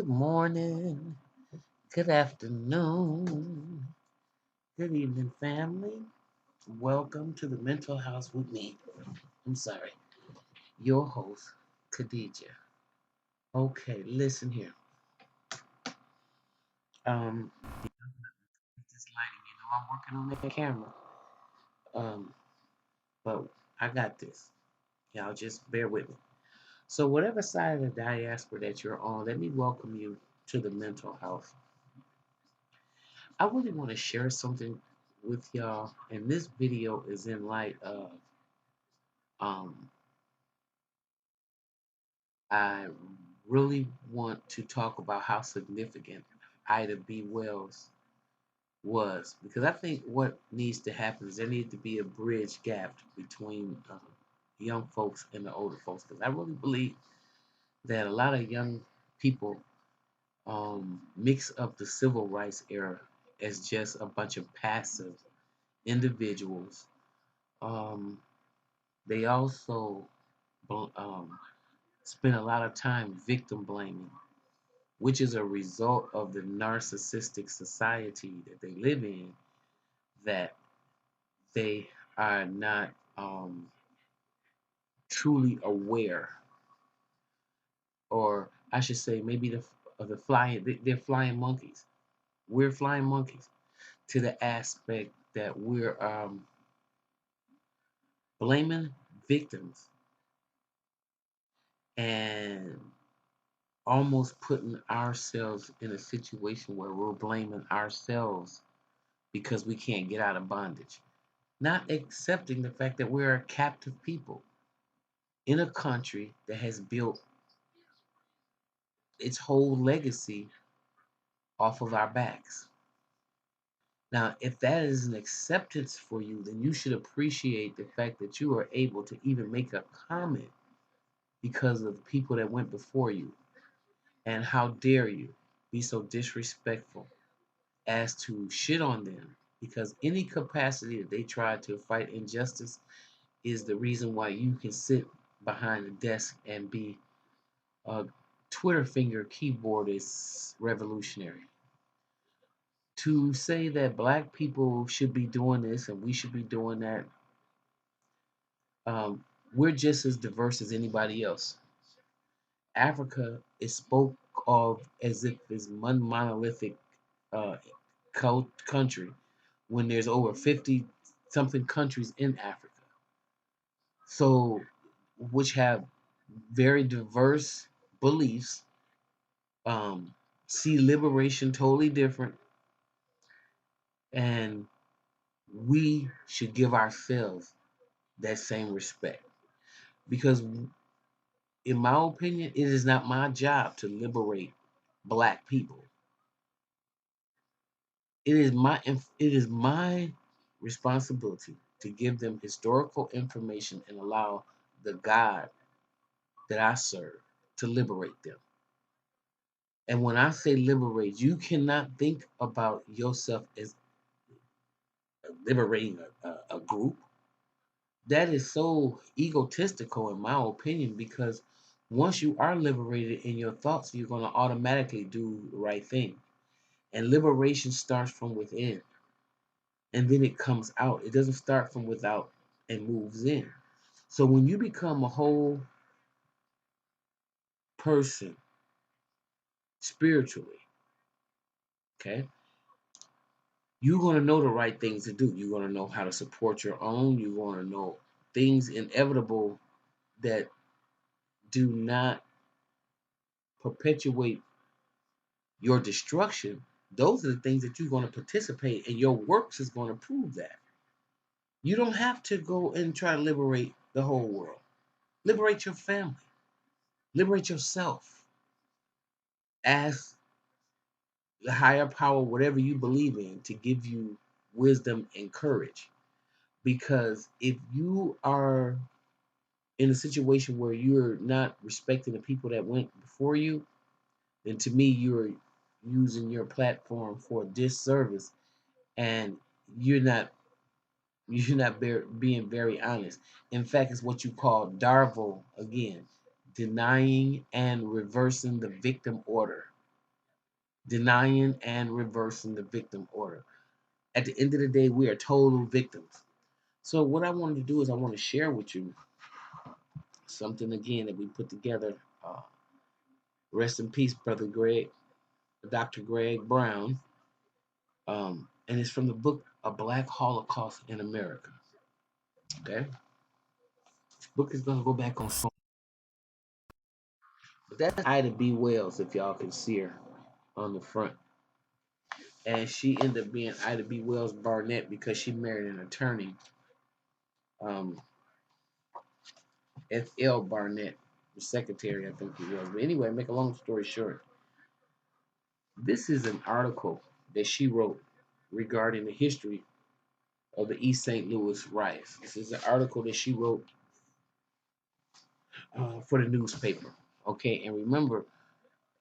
Good morning, good afternoon, good evening, family. Welcome to the Mental House with me. I'm sorry, your host, Khadija. Okay, listen here. Um, this lighting, I'm working on that camera. Um, but I got this. Y'all just bear with me. So, whatever side of the diaspora that you're on, let me welcome you to the Mental House. I really want to share something with y'all, and this video is in light of um, I really want to talk about how significant Ida B.Wells was, because I think what needs to happen is there needs to be a bridge gap between young folks and the older folks, because I really believe that a lot of young people mix up the civil rights era as just a bunch of passive individuals. Um, they also um, spend a lot of time victim blaming, which is a result of the narcissistic society that they live in, that they are not truly aware, or I should say, maybe the flying, they're flying monkeys. We're flying monkeys to the aspect that we're blaming victims and almost putting ourselves in a situation where we're blaming ourselves because we can't get out of bondage, not accepting the fact that we're a captive people in a country that has built its whole legacy off of our backs. Now, if that is an acceptance for you, then you should appreciate the fact that you are able to even make a comment because of the people that went before you. And how dare you be so disrespectful as to shit on them, because any capacity that they try to fight injustice is the reason why you can sit behind a desk and be a Twitter finger keyboard is revolutionary. To say that black people should be doing this and we should be doing that, um, we're just as diverse as anybody else. Africa is spoke of as if it's one monolithic uh, country when there's over 50 something countries in Africa. So, which have very diverse beliefs, see liberation totally different, and we should give ourselves that same respect. Because, in my opinion, it is not my job to liberate black people. It is my responsibility to give them historical information and allow the God that I serve to liberate them. And when I say liberate, you cannot think about yourself as liberating a group. That is so egotistical, in my opinion, because once you are liberated in your thoughts, you're going to automatically do the right thing. And liberation starts from within, and then it comes out. It doesn't start from without and moves in. So when you become a whole person spiritually, okay, you're going to know the right things to do. You're going to know how to support your own. You're going to know things inevitable that do not perpetuate your destruction. Those are the things that you're going to participate, and your works is going to prove that. You don't have to go and try to liberate the whole world. Liberate your family. Liberate yourself. Ask the higher power, whatever you believe in, to give you wisdom and courage. Because if you are in a situation where you're not respecting the people that went before you, then to me you're using your platform for a disservice, and you're not being very honest. In fact, it's what you call Darvo again, denying and reversing the victim order. denying and reversing the victim order. At the end of the day, we are total victims. So what I wanted to do is I want to share with you something again that we put together. Uh, Rest in peace, Brother Greg, Dr. Greg Brown. And it's from the book A Black Holocaust in America. Okay, this book is gonna go back on some, but that's Ida B. Wells, if y'all can see her on the front. And she ended up being Ida B. Wells Barnett because she married an attorney, um, F.L. Barnett, the secretary, I think he was. But anyway, make a long story short, this is an article that she wrote regarding the history of the East St. Louis riots. This is an article that she wrote for the newspaper. Okay, and remember,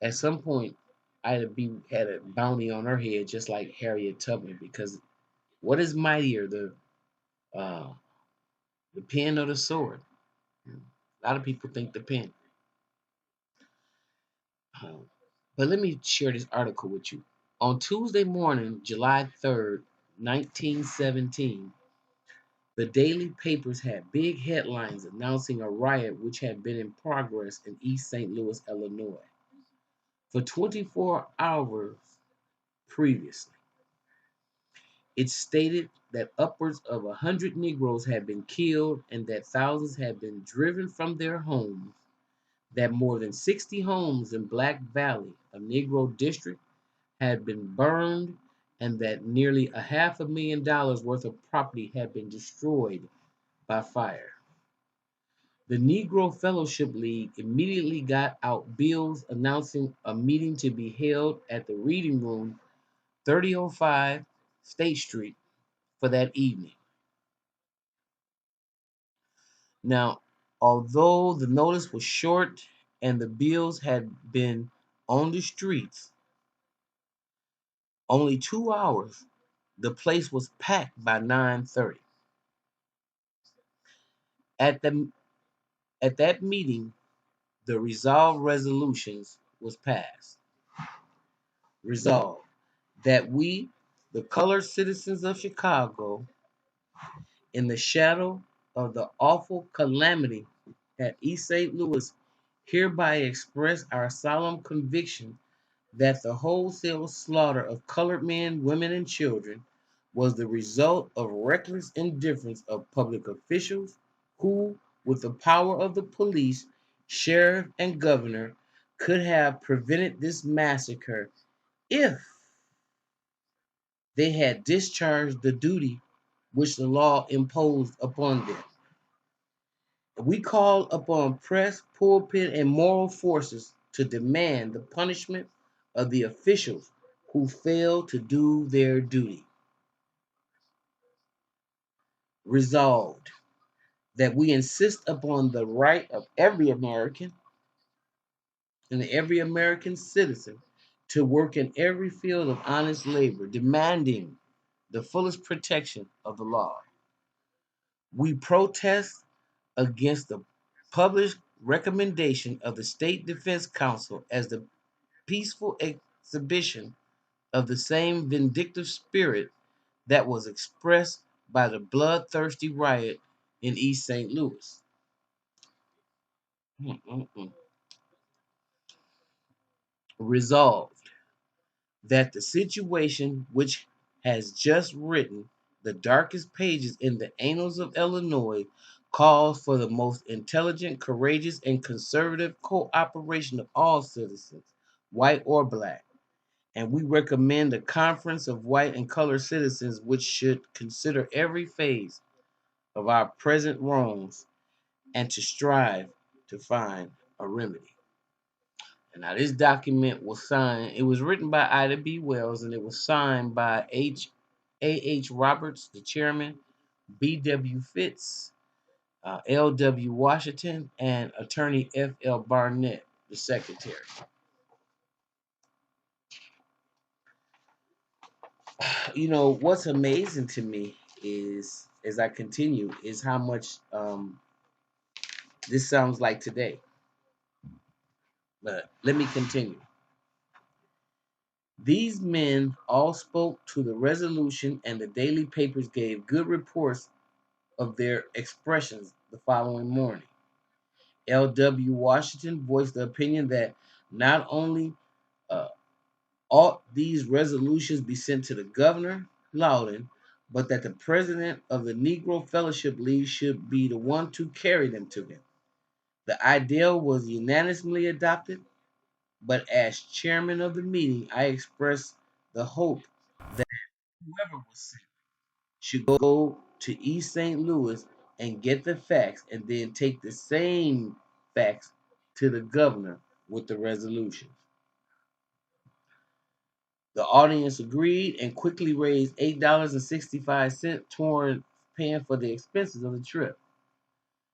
at some point, Ida B had a bounty on her head, just like Harriet Tubman, because what is mightier, uh, the pen or the sword? A lot of people think the pen. Um, but let me share this article with you. On Tuesday morning, July 3rd, 1917, the daily papers had big headlines announcing a riot which had been in progress in East St. Louis, Illinois, for 24 hours previously. It stated that upwards of 100 Negroes had been killed and that thousands had been driven from their homes, that more than 60 homes in Black Valley, a Negro district, had been burned, and that nearly a half $1 million worth of property had been destroyed by fire. The Negro Fellowship League immediately got out bills announcing a meeting to be held at the Reading Room, 3005 State Street, for that evening. Now, although the notice was short and the bills had been on the streets only 2 hours, the place was packed by 9:30. At the at that meeting, the resolved resolutions was passed. Resolved that we, the colored citizens of Chicago, in the shadow of the awful calamity at East St. Louis, hereby express our solemn conviction that the wholesale slaughter of colored men, women, and children was the result of reckless indifference of public officials who, with the power of the police, sheriff, and governor, could have prevented this massacre if they had discharged the duty which the law imposed upon them. We call upon press, pulpit, and moral forces to demand the punishment of the officials who fail to do their duty. Resolved that we insist upon the right of every American and every American citizen to work in every field of honest labor, demanding the fullest protection of the law. We protest against the published recommendation of the State Defense Council as the peaceful exhibition of the same vindictive spirit that was expressed by the bloodthirsty riot in East St. Louis. Mm-mm-mm. Resolved that the situation which has just written the darkest pages in the annals of Illinois calls for the most intelligent, courageous, and conservative cooperation of all citizens, white or black. And we recommend a conference of white and colored citizens which should consider every phase of our present wrongs and to strive to find a remedy. And now this document was signed, it was written by Ida B. Wells and it was signed by A.H. Roberts, the chairman, B.W. Fitz, L.W. Washington, and attorney F.L. Barnett, the secretary. You know, what's amazing to me is, as I continue, is how much this sounds like today. But let me continue. These men all spoke to the resolution, and the daily papers gave good reports of their expressions the following morning. L.W. Washington voiced the opinion that not only uh, ought these resolutions be sent to the governor, Loudon, but that the president of the Negro Fellowship League should be the one to carry them to him. The idea was unanimously adopted, but as chairman of the meeting, I expressed the hope that whoever was sent should go to East St. Louis and get the facts and then take the same facts to the governor with the resolution. The audience agreed and quickly raised $8.65 toward paying for the expenses of the trip.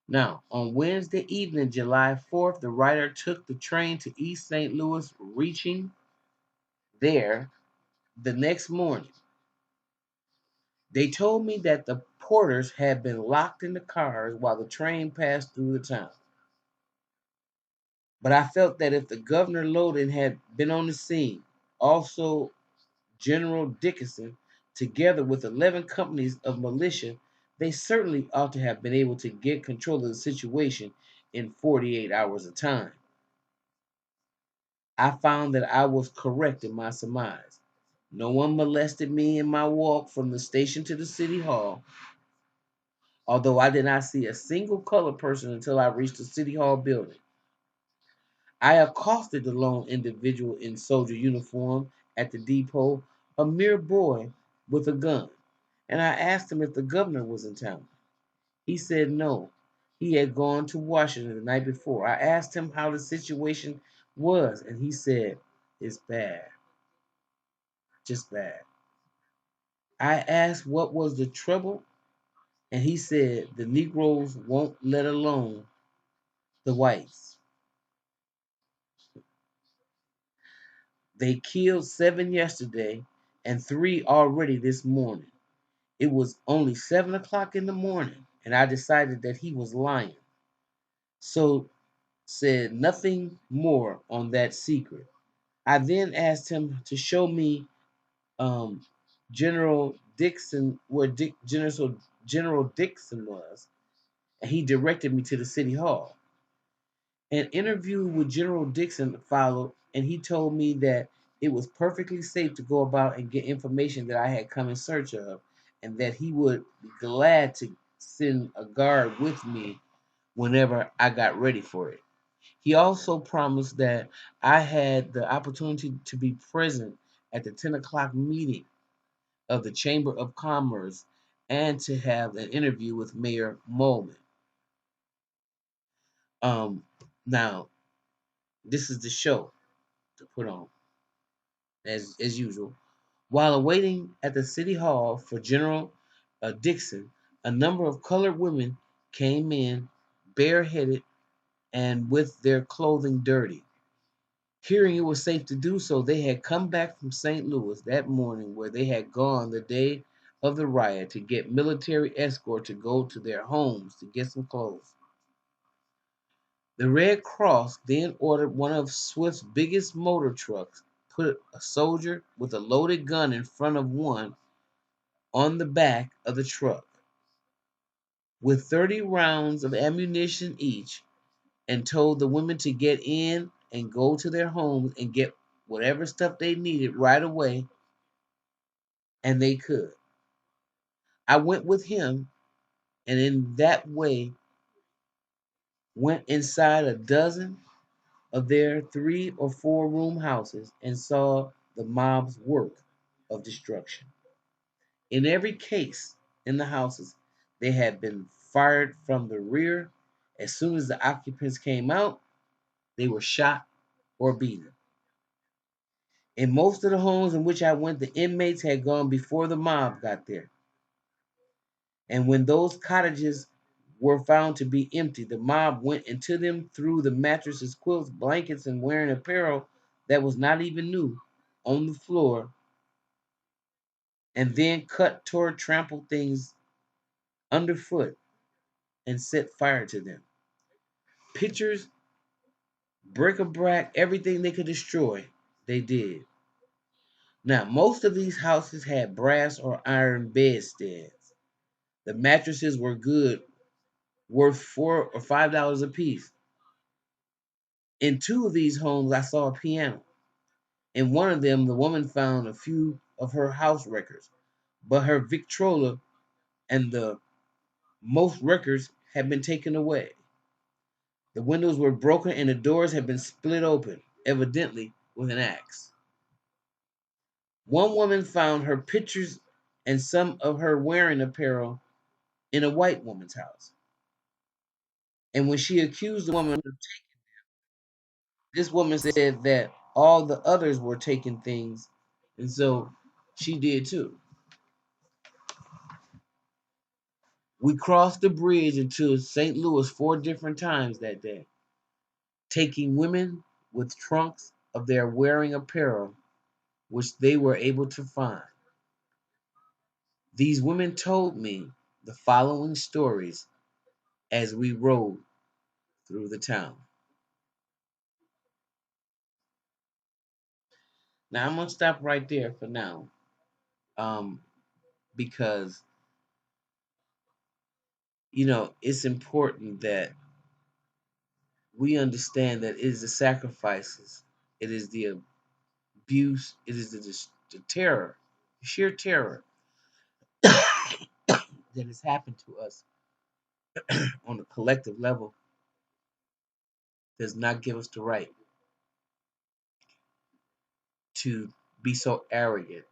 Now, on Wednesday evening, July 4th, the writer took the train to East St. Louis, reaching there the next morning. They told me that the porters had been locked in the cars while the train passed through the town. But I felt that if the governor Loudon had been on the scene, also General Dickinson, together with 11 companies of militia, they certainly ought to have been able to get control of the situation in 48 hours of time. I found that I was correct in my surmise. No one molested me in my walk from the station to the city hall, although I did not see a single colored person until I reached the city hall building. I accosted the lone individual in soldier uniform at the depot, a mere boy with a gun, and I asked him if the governor was in town. He said no. He had gone to Washington the night before. I asked him how the situation was, and he said, "It's bad, just bad." I asked what was the trouble, and he said the Negroes won't let alone the whites. They killed 7 yesterday and 3 already this morning. It was only 7 o'clock in the morning, and I decided that he was lying. So said nothing more on that secret. I then asked him to show me um, General Dixon, where General Dixon was, and he directed me to the city hall. An interview with General Dixon followed, and he told me that it was perfectly safe to go about and get information that I had come in search of, and that he would be glad to send a guard with me whenever I got ready for it. He also promised that I had the opportunity to be present at the 10 o'clock meeting of the Chamber of Commerce and to have an interview with Mayor Molman. Um, Now, this is the show to put on, as usual. While awaiting at the city hall for General Dixon, a number of colored women came in bareheaded and with their clothing dirty. Hearing it was safe to do so, they had come back from St. Louis that morning where they had gone the day of the riot to get military escort to go to their homes to get some clothes. The Red Cross then ordered one of Swift's biggest motor trucks, put a soldier with a loaded gun in front of one on the back of the truck, with 30 rounds of ammunition each, and told the women to get in and go to their homes and get whatever stuff they needed right away, and they could. I went with him, and in that way went inside a dozen of their 3 or 4 room houses and saw the mob's work of destruction. In every case in the houses, they had been fired from the rear. As soon as the occupants came out, they were shot or beaten. In most of the homes in which I went, the inmates had gone before the mob got there. And when those cottages were found to be empty, the mob went into them, threw the mattresses, quilts, blankets, and wearing apparel that was not even new on the floor, and then cut, tore, trampled things underfoot and set fire to them. Pictures, bric-a-brac, everything they could destroy, they did. Now, most of these houses had brass or iron bedsteads. The mattresses were good, worth $4 or $5 a piece. In two of these homes, I saw a piano. In one of them, the woman found a few of her house records, but her Victrola and the most records had been taken away. The windows were broken and the doors had been split open, evidently with an axe. One woman found her pictures and some of her wearing apparel in a white woman's house. And when she accused the woman, this woman said that all the others were taking things, and so she did too. We crossed the bridge into St. Louis 4 different times that day, taking women with trunks of their wearing apparel, which they were able to find. These women told me the following stories as we rode through the town. Now I'm gonna stop right there for now, um, because it's important that we understand that it is the sacrifices, it is the abuse, it is the terror, the sheer terror that has happened to us on a collective level does not give us the right to be so arrogant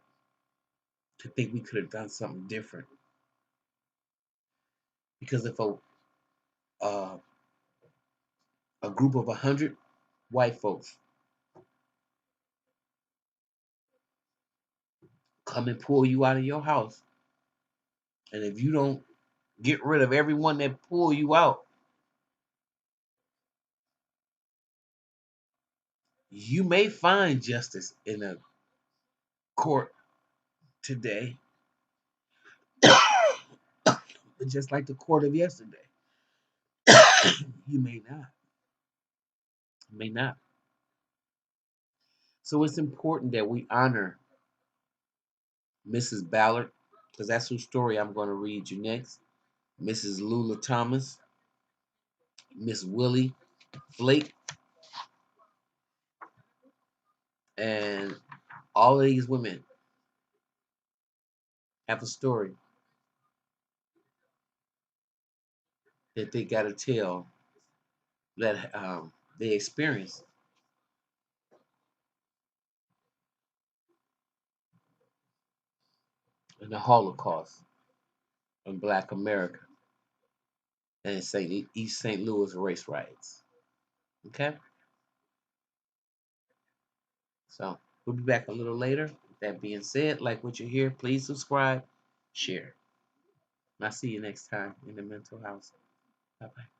to think we could have done something different. Because if uh, a group of 100 white folks come and pull you out of your house, and if you don't get rid of everyone that pull you out, you may find justice in a court today, just like the court of yesterday. You may not. May not. So it's important that we honor Mrs. Ballard, because that's whose story I'm going to read you next. Mrs. Lula Thomas, Miss Willie Flake, and all of these women have a story that they got to tell that they experienced in the Holocaust in Black America and in East St. Louis race riots. Okay? So we'll be back a little later. With that being said, like what you hear, please subscribe, share. And I'll see you next time in the mental house. Bye bye.